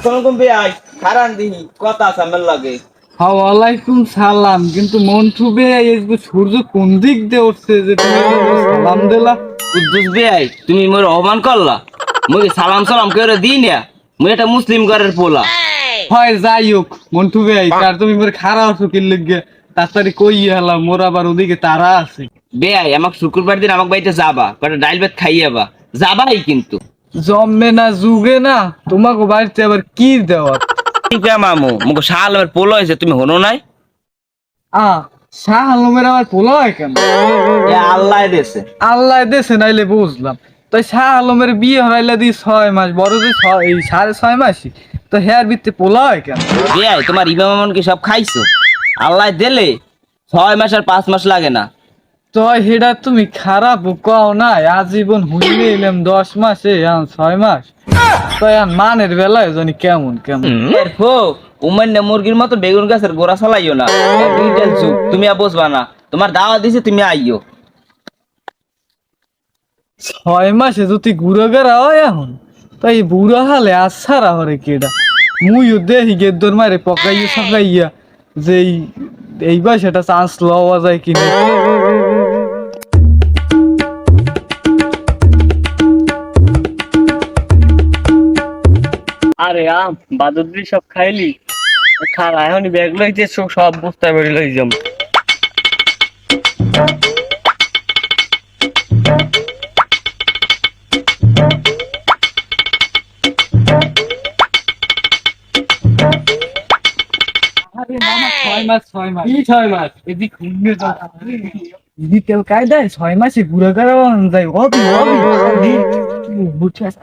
আসসালামু আলাইকুম ভাই খারান দিহি কথা আছে আমার লাগে। ওয়ালাইকুম সালাম। কিন্তু মন্টু ভাই এই সূর্য কোন দিক দিয়ে উঠছে যে তুমি আমাকে সালাম দিলা? কুদ্দুস ভাই তুমি মোর অপমান করলা, মুই সালাম সালাম করে দিই না, মুই একটা মুসলিম ঘরের পোলা। হয় যাই হোক মন্টু ভাই, তার তুমি মোর খারাপ আছো কি লিগে তাড়াতাড়ি কই হলাম, মোর আবার ওদিকে তারা আছে। বেয়াই আমাকে শুক্রবার দিন আমাকে বাড়িতে যাবা, কটা ডাইল ভাত খাইয়াবা, যাবাই কিন্তু। জমবে না যুগে না তোমাকে বাড়িতে আবার কি দেওয়া? ঠিক আছে মামু, মুখ শাল আমার পোলা হয়েছে তুমি হনো নাই। শাহ আলমের আবার পোলা হয় কেন? এ আল্লাহ দেশে আল্লাহ দেশে নাইলে বুঝলাম। তাই শাহ আলমের বিয়ে হরাইলে দি 6 মাস, বড় যে এই 6.5 মাসই তো হেয়ার ভিত্তি পোলা হয় কেন? বেয়াই তোমার ইমাম মামন কি সব খাইছো? আল্লাহ দিলে 6 মাস আর 5 মাস লাগে না। তো হেডা তুমি খারাপ কও না, আজীবন হইলে এলাম 10 মাসে 6 মাস, তো মানের বেলায় জানি কেমন কেমন। হো উমান্য মুরগির মতো বেগুন গাছের গোড়া চালাইও না, ডিজিটাল যুগ তুমি আর বুঝবা না। তোমার দাওয়া দিছে তুমি আইও। 6 মাসে যদি গুড়ো গেরা হয় এখন, তাই বুড়ো হালে আসারা হরে কেডা? মুইও দেখি গেদ্দর মারে পকাইয়া সকাইয়া যে এইবার সেটা চান্স লওয়া যায় কিনা। আরে বাদুদ্রি সব খাইলি খারা এখন ব্যাগ লইতে সব বস্তায় বেরিয়ে লই যাম। আরে মামা 6 মাস 6 মাস কি 6 মাস? এদিক ঘুমিয়ে যাও। ডিজিটাল কায়দায় 6 মাসে ঘুরে গেলাম যাই অবি অবি বুঝছাস।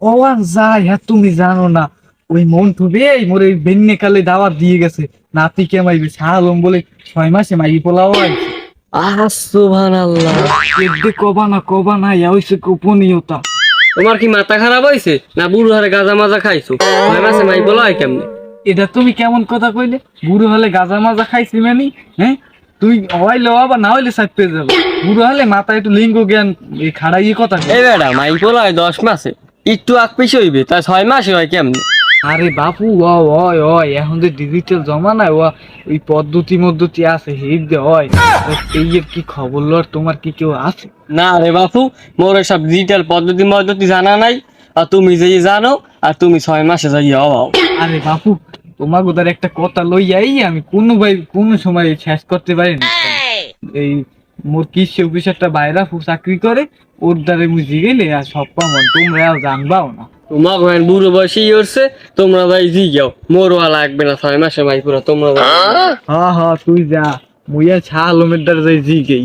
ও আর যাই, হ্যাঁ তুমি জানো না ওই মন্টু বে মোর এই বেন্নে কালে দাওয়াত দিয়ে গেছে, নাতি কে মাইবে সালম বলে 6 মাসে মাই পোলাও আইছে। সুবহানাল্লাহ। কেডে কবা না হইছে গোপনীয়তা। তোমার কি মাথা খারাপ হইছে না বুড়ো হারে গাঁজা মাজা খাইছো? 6 মাসে মাই বলা হয় কেমনে? এটা তুমি কেমন কথা কইলে? বুড়ো হলে গাজা মাজা খাইছি মানে? হ্যাঁ তুই হইলে আবার না হইলে সাইড পেয়ে যাবে। বুড়ো হলে মাথায় একটু লিঙ্গ জ্ঞান এই খাড়াই কথা কয়। এই বেটা মাই বলা হয় 10 মাসে, একটু আগ পিছে হইবে তা 6 মাসে হয় কেমনে? আরে বাপু এখন যে ডিজিটাল জমানায় ওই পদ্ধতি আছে হিট দে হয়। এই এর কি খবর লর তোমার কি কেউ আছে? না রে বাপু, মোর সব ডিজিটাল পদ্ধতি জানা নাই। আর তুমি যে জানো, আর তুমি 6 মাসে যাই হও। আরে বাপু তোমার ওদের একটা কথা লইয়াই আমি কোনো সময় শেষ করতে পারি না। এই মোর কৃষি অফিস একটা বাইরা চাকরি করে, ওর দ্বারে মুই জিগেলে আর সব পামন তোমরা জানবাও না। তোমার ঘর বুড়ো বয়সী হচ্ছে, তোমরা যাই জি যাও, মোরওয়া লাগবে না 6 মাসে মাই পুরা তোমরা যাও। তুই যা, মুই আর শাহ আলমের দ্বারা যাই জিগেই।